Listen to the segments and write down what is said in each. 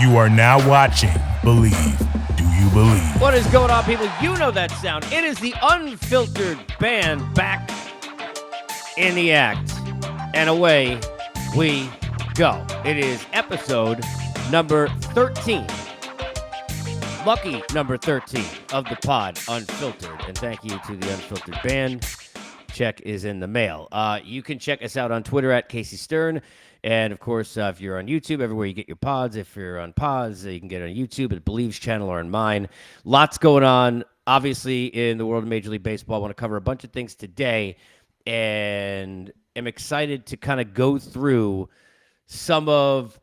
You are now watching Believe. Do you believe? What is going on, people? You know that sound. It is the Unfiltered band back in the act. And away we go. It is episode number 13. Lucky number 13 of the pod, Unfiltered. And thank you to the Unfiltered band. Check is in the mail. You can check us out on Twitter at Casey Stern. And, of course, if you're on YouTube, everywhere you get your pods. If you're on pods, you can get it on YouTube at Believe's channel or on mine. Lots going on, obviously, in the world of Major League Baseball. I want to cover a bunch of things today, and am excited to kind of go through some of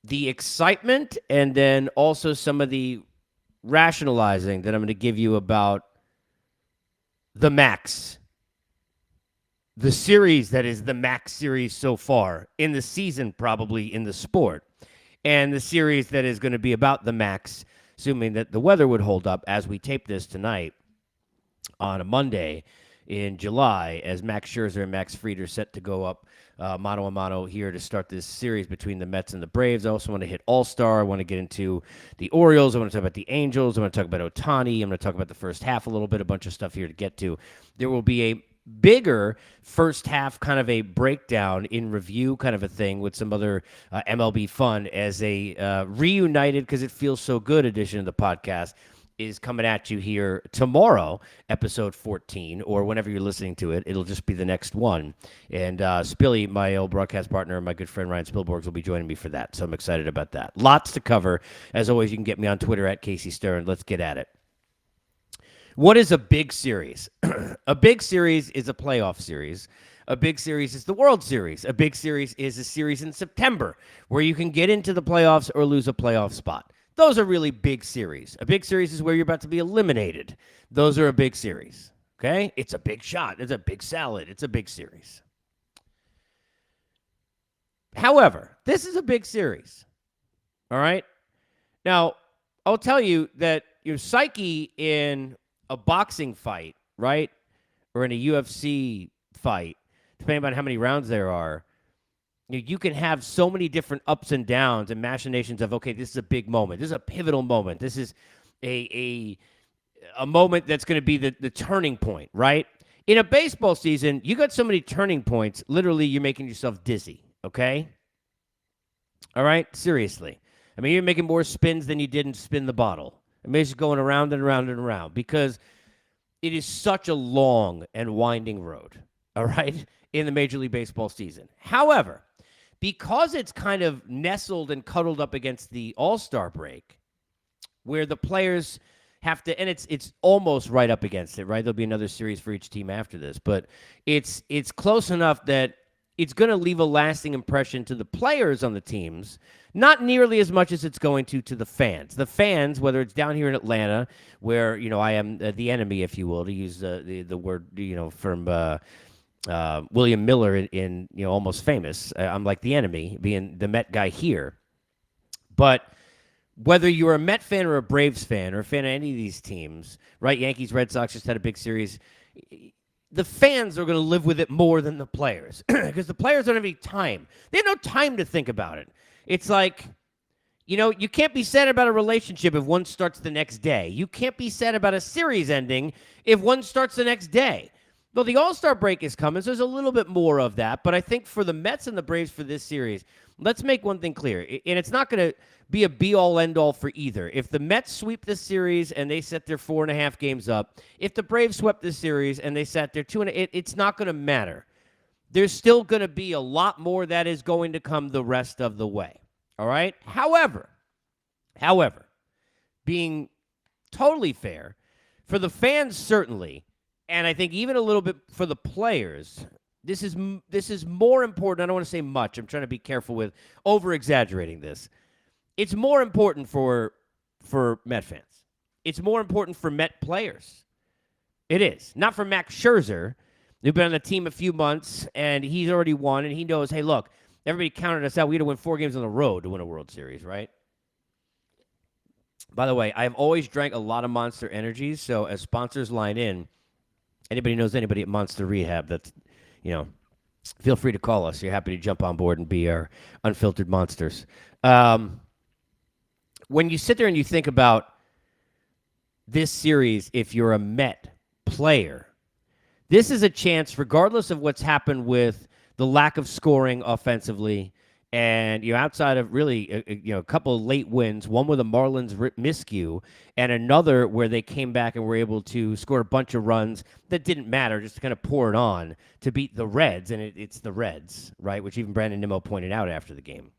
the excitement and then also some of the rationalizing that I'm going to give you about the Max. The series that is the Max series so far in the season, probably in the sport, and the series that is going to be about the Max, assuming that the weather would hold up as we tape this tonight on a Monday in July, as Max Scherzer and Max Fried are set to go up mano a mano here to start this series between the Mets and the Braves. I also want to hit All-Star. I want to get into the Orioles. I want to talk about the Angels. I want to talk about Ohtani. I'm going to talk about the first half a little bit, a bunch of stuff here to get to. There will be a bigger first half kind of a breakdown in review kind of a thing with some other MLB fun as a reunited, because it feels so good, edition of the podcast is coming at you here tomorrow, episode 14, or whenever you're listening to it. It'll just be the next one. And Spilly, my old broadcast partner, my good friend Ryan Spilborgs, will be joining me for that. So I'm excited about that. Lots to cover. As always, you can get me on Twitter at Casey Stern. Let's get at it. What is a big series? A big series is a playoff series. A big series is the World Series. A big series is a series in September where you can get into the playoffs or lose a playoff spot. Those are really big series. A big series is where you're about to be eliminated. Those are a big series. Okay? It's a big shot. It's a big salad. It's a big series. However, this is a big series. All right? Now, I'll tell you that your psyche in a boxing fight, right, or in a UFC fight, depending on how many rounds there are, you can have so many different ups and downs and machinations of, okay, this is a big moment. This is a pivotal moment. This is a moment that's going to be the turning point, right? In a baseball season, you got so many turning points, literally you're making yourself dizzy, okay? All right? Seriously. I mean, you're making more spins than you did in Spin the Bottle. I mean, it's just going around and around and around because it is such a long and winding road, all right, in the Major League Baseball season. However, because it's kind of nestled and cuddled up against the All-Star break, where the players have to, and it's almost right up against it, right? There'll be another series for each team after this, but it's close enough that it's going to leave a lasting impression to the players on the teams, not nearly as much as it's going to the fans. The fans, whether it's down here in Atlanta, where, you know, I am the enemy, if you will, to use the word, you know, from William Miller in you know, Almost Famous. I'm like the enemy, being the Met guy here. But whether you're a Met fan or a Braves fan or a fan of any of these teams, right? Yankees, Red Sox just had a big series. The fans are going to live with it more than the players because the players don't have any time. They have no time to think about it. It's like, you know, you can't be sad about a relationship if one starts the next day. You can't be sad about a series ending if one starts the next day. Well, the All-Star break is coming, so there's a little bit more of that. But I think for the Mets and the Braves for this series, let's make one thing clear. And it's not going to be a be-all, end-all for either. If the Mets sweep this series and they set their 4.5 games up, if the Braves swept this series and they sat their 2.5, it's not going to matter. There's still going to be a lot more that is going to come the rest of the way. All right? However, being totally fair, for the fans certainly, and I think even a little bit for the players, this is more important. I don't want to say much. I'm trying to be careful with over-exaggerating this. It's more important for Met fans. It's more important for Met players. It is. Not for Max Scherzer, who's been on the team a few months, and he's already won, and he knows, hey, look, everybody counted us out. We had to win 4 games on the road to win a World Series, right? By the way, I've always drank a lot of Monster Energies, so as sponsors line in, anybody knows anybody at Monster Rehab that's, you know, feel free to call us. You're happy to jump on board and be our unfiltered monsters. when you sit there and you think about this series, if you're a Met player, this is a chance, regardless of what's happened with the lack of scoring offensively, and outside of really a couple of late wins, one with a Marlins miscue, and another where they came back and were able to score a bunch of runs that didn't matter, just to kind of pour it on to beat the Reds, and it's the Reds, right? Which even Brandon Nimmo pointed out after the game.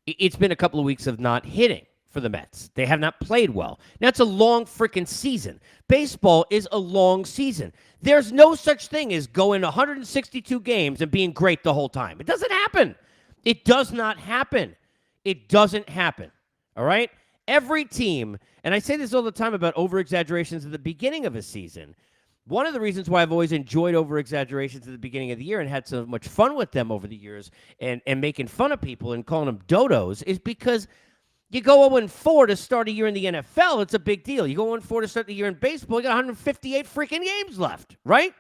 It's been a couple of weeks of not hitting for the Mets. They have not played well. Now, it's a long freaking season. Baseball is a long season. There's no such thing as going 162 games and being great the whole time. It doesn't happen. It does not happen. It doesn't happen. All right? Every team, and I say this all the time about over-exaggerations at the beginning of a season. One of the reasons why I've always enjoyed over-exaggerations at the beginning of the year and had so much fun with them over the years and making fun of people and calling them dodos is because you go 0-4 to start a year in the NFL, it's a big deal. You go 0-4 to start the year in baseball, you got 158 freaking games left, right?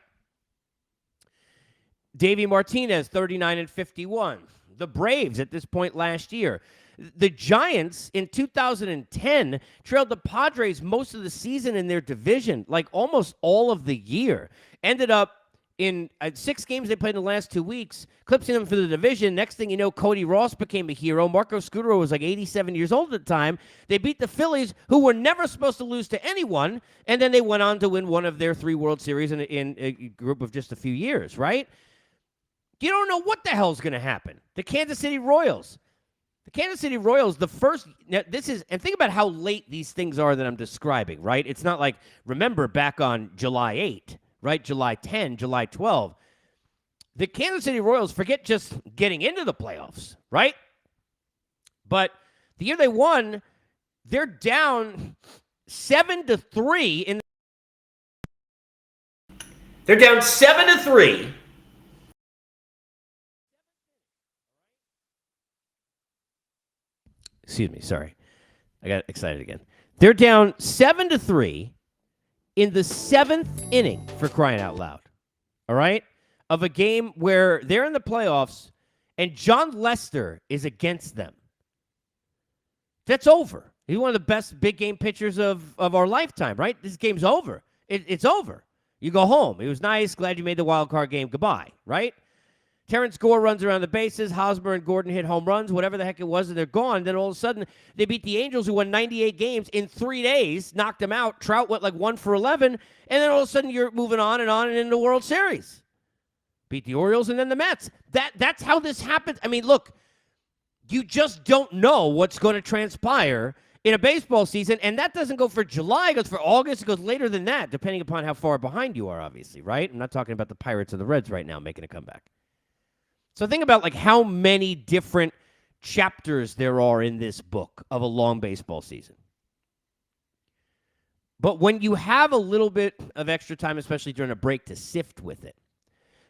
Davey Martinez, 39-51. The Braves at this point last year. The Giants in 2010 trailed the Padres most of the season in their division, like almost all of the year. Ended up in 6 games they played in the last 2 weeks, clipsing them for the division. Next thing you know, Cody Ross became a hero. Marco Scudero was like 87 years old at the time. They beat the Phillies, who were never supposed to lose to anyone, and then they went on to win one of their 3 World Series in a group of just a few years, right? You don't know what the hell's going to happen. The Kansas City Royals. The first, now this is, and think about how late these things are that I'm describing, right? It's not like, remember back on July 8, right? July 10, July 12. The Kansas City Royals, forget just getting into the playoffs, right? But the year they won, they're down 7-3 in. They're down 7-3. Excuse me, sorry. I got excited again. They're down 7-3 in the 7th inning, for crying out loud. All right? Of a game where they're in the playoffs and John Lester is against them. That's over. He's one of the best big game pitchers of our lifetime, right? This game's over. It's over. You go home. It was nice. Glad you made the wild card game. Goodbye, right? Terrence Gore runs around the bases. Hosmer and Gordon hit home runs, whatever the heck it was, and they're gone. Then all of a sudden, they beat the Angels, who won 98 games in 3 days, knocked them out. Trout went like 1 for 11, and then all of a sudden, you're moving on and into the World Series. Beat the Orioles and then the Mets. That's how this happens. I mean, look, you just don't know what's going to transpire in a baseball season, and that doesn't go for July. It goes for August. It goes later than that, depending upon how far behind you are, obviously, right? I'm not talking about the Pirates or the Reds right now making a comeback. So think about like how many different chapters there are in this book of a long baseball season. But when you have a little bit of extra time, especially during a break, to sift with it,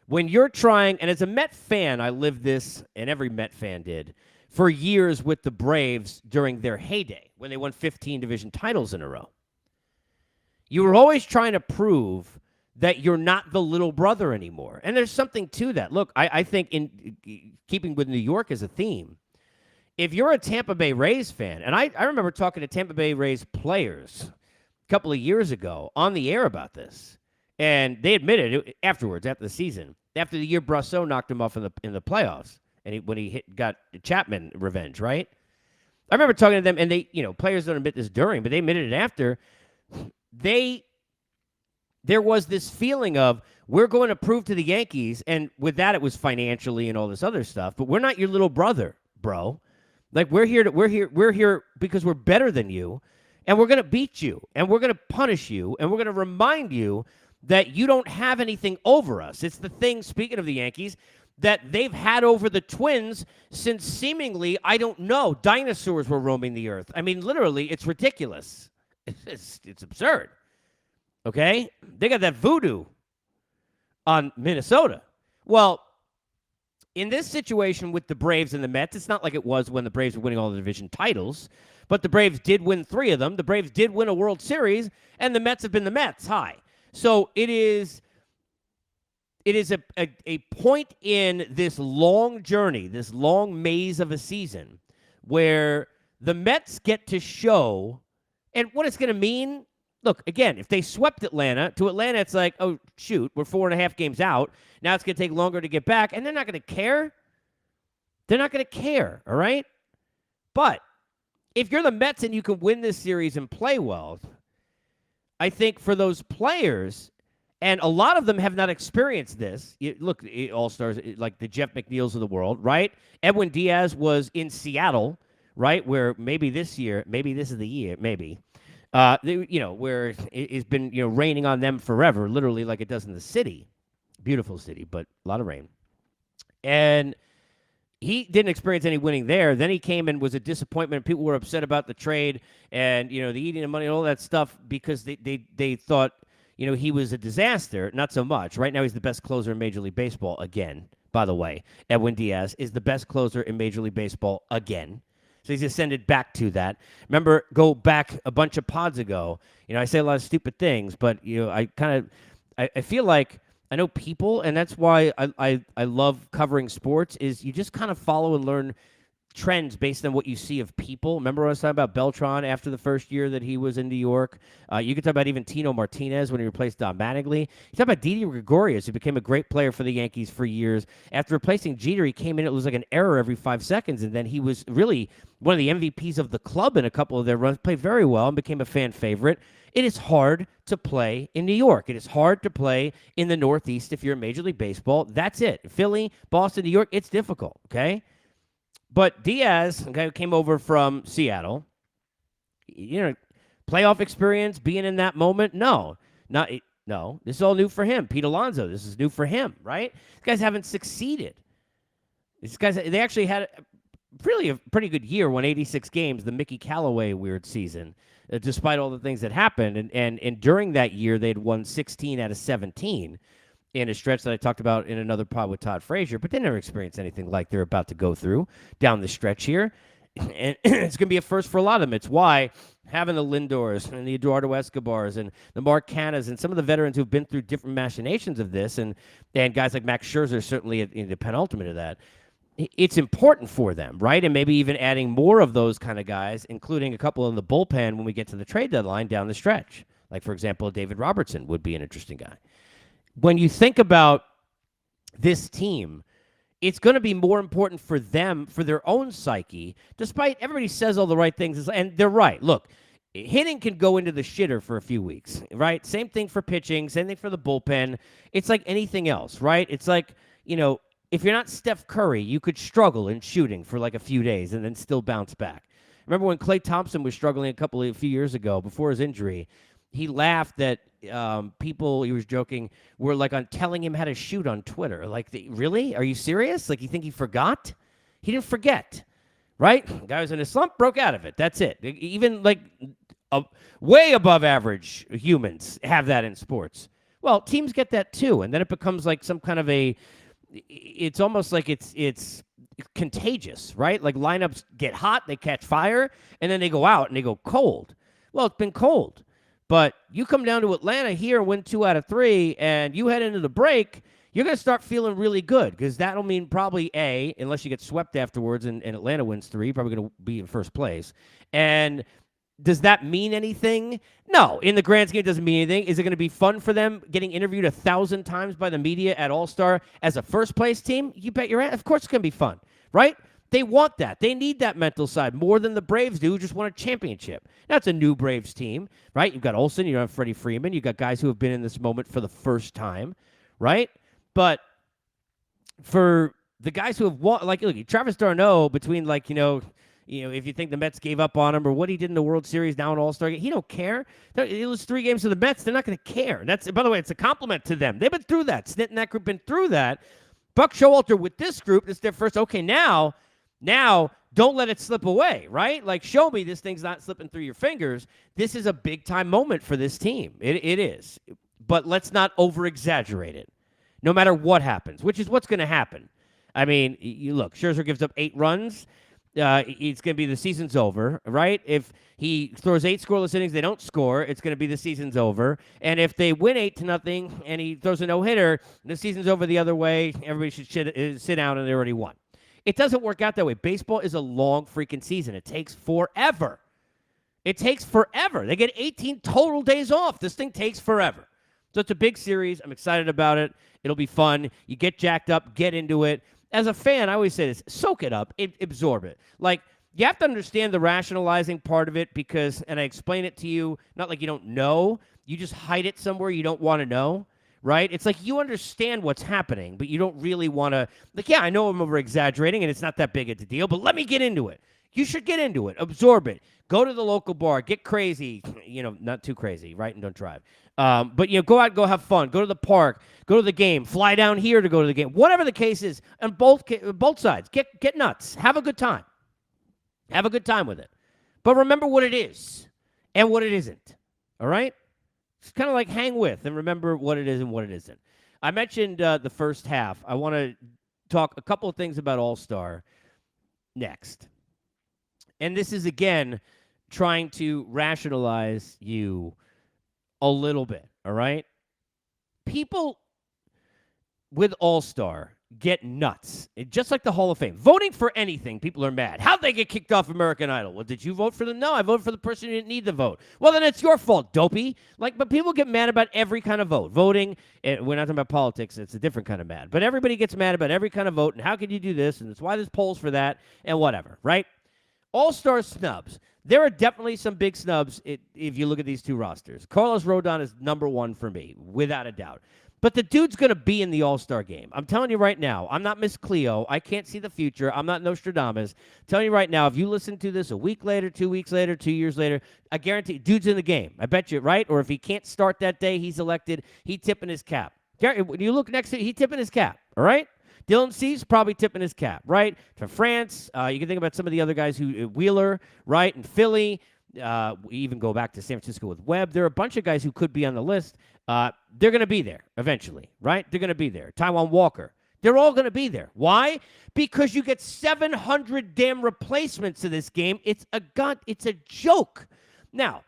when you're trying, and as a Met fan, I lived this, and every Met fan did, for years with the Braves during their heyday, when they won 15 division titles in a row. You were always trying to prove that you're not the little brother anymore. And there's something to that. Look, I think in keeping with New York as a theme, if you're a Tampa Bay Rays fan, and I remember talking to Tampa Bay Rays players a couple of years ago on the air about this, and they admitted it afterwards, after the season, after the year Brasso knocked him off in the playoffs, and when he got Chapman revenge, right? I remember talking to them, and they, players don't admit this during, but they admitted it after. There was this feeling of, we're going to prove to the Yankees, and with that it was financially and all this other stuff, but we're not your little brother, bro. Like, we're here because we're better than you, and we're going to beat you, and we're going to punish you, and we're going to remind you that you don't have anything over us. It's the thing, speaking of the Yankees, that they've had over the Twins since seemingly, I don't know, dinosaurs were roaming the earth. I mean, literally, it's ridiculous. It's absurd. Okay? They got that voodoo on Minnesota. Well, in this situation with the Braves and the Mets, it's not like it was when the Braves were winning all the division titles, but the Braves did win 3 of them. The Braves did win a World Series, and the Mets have been the Mets. Hi. So it is a point in this long journey, this long maze of a season, where The Mets get to show, and what it's going to mean. Look, again, if they swept Atlanta, it's like, oh, shoot, we're 4.5 games out. Now it's going to take longer to get back, and they're not going to care. They're not going to care, all right? But if you're the Mets and you can win this series and play well, I think for those players, and a lot of them have not experienced this. Look, All-Stars, like the Jeff McNeils of the world, right? Edwin Diaz was in Seattle, right, where maybe this year, maybe this is the year, maybe, where it's been, raining on them forever, literally like it does in the city. Beautiful city, but a lot of rain. And he didn't experience any winning there. Then he came and was a disappointment. People were upset about the trade and, the eating the money and all that stuff because they thought, he was a disaster. Not so much. Right now he's the best closer in Major League Baseball again, by the way. Edwin Diaz is the best closer in Major League Baseball again. So he's ascended back to that. Remember, go back a bunch of pods ago. I say a lot of stupid things, but, I feel like I know people, and that's why I love covering sports, is you just kind of follow and learn trends based on what you see of people. Remember when I was talking about Beltran after the first year that he was in New York? You could talk about even Tino Martinez when he replaced Don Mattingly. You talk about Didi Gregorius, who became a great player for the Yankees for years. After replacing Jeter, he came in, it was like an error every 5 seconds, and then he was really one of the MVPs of the club in a couple of their runs, played very well and became a fan favorite. It is hard to play in New York. It is hard to play in the Northeast if you're in Major League Baseball. That's it. Philly, Boston, New York, it's difficult, okay? But Diaz, okay, came over from Seattle. Playoff experience, being in that moment, no. This is all new for him. Pete Alonso, this is new for him, right? These guys haven't succeeded. These guys, they actually had really a pretty good year, won 86 games, the Mickey Callaway weird season, despite all the things that happened. And during that year, they'd won 16 out of 17 in a stretch that I talked about in another pod with Todd Frazier, but they never experienced anything like they're about to go through down the stretch here. And it's going to be a first for a lot of them. It's why having the Lindors and the Eduardo Escobars and the Mark Cannas and some of the veterans who've been through different machinations of this, and guys like Max Scherzer certainly in the penultimate of that, it's important for them, right? And maybe even adding more of those kind of guys, including a couple in the bullpen when we get to the trade deadline down the stretch. Like, for example, David Robertson would be an interesting guy. When you think about this team, it's going to be more important for them, for their own psyche, despite everybody says all the right things. And they're right. Look, hitting can go into the shitter for a few weeks, right? Same thing for pitching, same thing for the bullpen. It's like anything else, right? It's like, if you're not Steph Curry, you could struggle in shooting for like a few days and then still bounce back. Remember when Klay Thompson was struggling a few years ago before his injury, he laughed that people, he was joking, were like on telling him how to shoot on Twitter. Like, really? Are you serious? Like, you think he forgot? He didn't forget, right? Guy was in a slump, broke out of it. That's it. Even like way above average humans have that in sports. Well, teams get that too, and then it becomes like some kind of it's almost like it's contagious, right? Like lineups get hot, they catch fire, and then they go out and they go cold. Well, it's been cold. But you come down to Atlanta here and win 2 out of 3, and you head into the break, you're going to start feeling really good because that'll mean probably unless you get swept afterwards and Atlanta wins 3, you're probably going to be in first place. And does that mean anything? No. In the grand scheme, it doesn't mean anything. Is it going to be fun for them getting interviewed 1,000 times by the media at All-Star as a first-place team? You bet your ass. Of course it's going to be fun, right? They want that. They need that mental side more than the Braves do, who just won a championship. Now, it's a new Braves team, right? You've got Olsen, you have Freddie Freeman, you've got guys who have been in this moment for the first time, right? But for the guys who have won, like, look, Travis d'Arnaud, between, like, if you think the Mets gave up on him or what he did in the World Series now in All-Star Game, he don't care. He lose 3 games to the Mets, they're not going to care. That's, by the way, it's a compliment to them. They've been through that. Snit and that group been through that. Buck Showalter with this group, it's their first, okay, now, don't let it slip away, right? Like, show me this thing's not slipping through your fingers. This is a big-time moment for this team. It is. But let's not over-exaggerate it, no matter what happens, which is what's going to happen. I mean, you look, Scherzer gives up 8 runs. It's going to be the season's over, right? If he throws 8 scoreless innings, they don't score, it's going to be the season's over. And if they win 8-0 and he throws a no-hitter, the season's over the other way. Everybody should sit down and they already won. It doesn't work out that way. Baseball is a long freaking season. It takes forever. It takes forever. They get 18 total days off. This thing takes forever. So it's a big series. I'm excited about it. It'll be fun. You get jacked up, get into it. As a fan, I always say this, soak it up, absorb it. Like, you have to understand the rationalizing part of it because, and I explain it to you, not like you don't know, you just hide it somewhere you don't want to know, right? It's like you understand what's happening, but you don't really want to, like, yeah, I know I'm over-exaggerating, and it's not that big of a deal, but let me get into it. You should get into it. Absorb it. Go to the local bar. Get crazy. Not too crazy, right? And don't drive. But, go out and go have fun. Go to the park. Go to the game. Fly down here to go to the game. Whatever the case is, on both sides. Get nuts. Have a good time. Have a good time with it. But remember what it is and what it isn't. All right? It's kind of like hang with and remember what it is and what it isn't. I mentioned the first half. I want to talk a couple of things about All-Star next. And this is, again, trying to rationalize you a little bit, all right? People with All-Star get nuts. Just like the Hall of Fame. Voting for anything, people are mad. How'd they get kicked off American Idol? Well, did you vote for them? No, I voted for the person who didn't need the vote. Well, then it's your fault, dopey. But people get mad about every kind of vote. Voting, we're not talking about politics. It's a different kind of mad. But everybody gets mad about every kind of vote, and how could you do this, and it's why there's polls for that, and whatever, right? All-Star snubs. There are definitely some big snubs if you look at these two rosters. Carlos Rodon is number one for me, without a doubt. But the dude's going to be in the All-Star game. I'm telling you right now, I'm not Miss Cleo. I can't see the future. I'm not Nostradamus. I'm telling you right now, if you listen to this a week later, 2 weeks later, 2 years later, I guarantee dude's in the game. I bet you, right? Or if he can't start that day, he's elected, he's tipping his cap. When you look next to it, he's tipping his cap, all right? Dylan Cease probably tipping his cap, right? To France. You can think about some of the other guys Wheeler, right? And Philly. We even go back to San Francisco with Webb. There are a bunch of guys who could be on the list. They're going to be there eventually, right? They're going to be there. Taijuan Walker. They're all going to be there. Why? Because you get 700 damn replacements to this game. It's a joke. Now,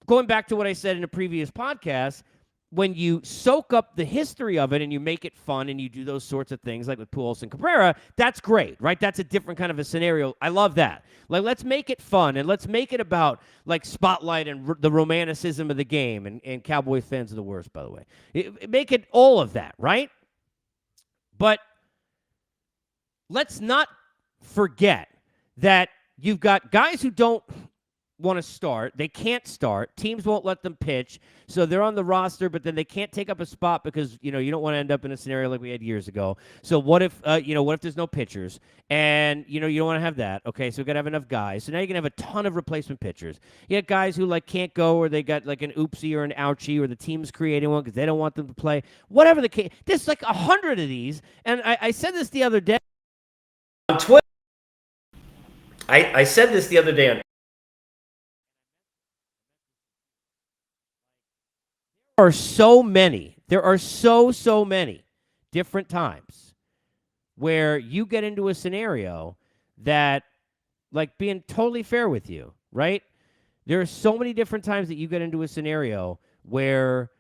going back to what I said in a previous podcast, when you soak up the history of it and you make it fun and you do those sorts of things like with Pujols and Cabrera, that's great, right? That's a different kind of a scenario. I love that. Like, let's make it fun and let's make it about, like, spotlight and the romanticism of the game. And Cowboy fans are the worst, by the way. Make it all of that, right? But let's not forget that you've got guys who don't want to start. They can't start. Teams won't let them pitch. So they're on the roster, but then they can't take up a spot because, you don't want to end up in a scenario like we had years ago. So what if there's no pitchers? And, you don't want to have that. Okay, so we got to have enough guys. So now you're going to have a ton of replacement pitchers. You got guys who, can't go or they got, an oopsie or an ouchie or the team's creating one because they don't want them to play. Whatever the case. There's 100 of these. And I said this the other day on Twitter. I said this the other day on are so many. There are so many different times where you get into a scenario that, being totally fair with you, right? There are so many different times that you get into a scenario where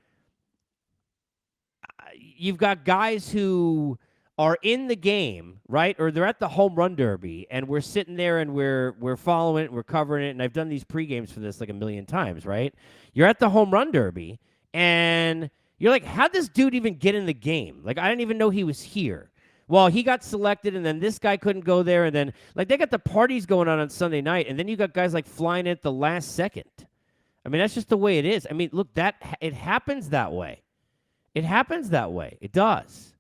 you've got guys who are in the game, right? Or they're at the home run derby, and we're sitting there and we're following it, and we're covering it, and I've done these pre-games for this a million times, right? You're at the home run derby, and you're like, how'd this dude even get in the game? I didn't even know he was here. Well, he got selected, and then this guy couldn't go there, and then, they got the parties going on Sunday night, and then you got guys, flying in at the last second. I mean, that's just the way it is. I mean, look, it happens that way. It happens that way. It does.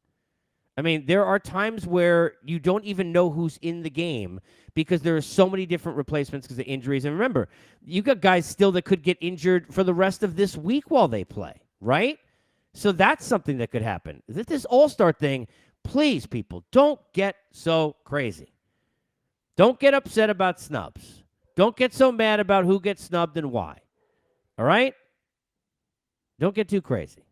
I mean, there are times where you don't even know who's in the game because there are so many different replacements because of injuries. And remember, you got guys still that could get injured for the rest of this week while they play, right? So that's something that could happen. This All-Star thing, please, people, don't get so crazy. Don't get upset about snubs. Don't get so mad about who gets snubbed and why. All right? Don't get too crazy.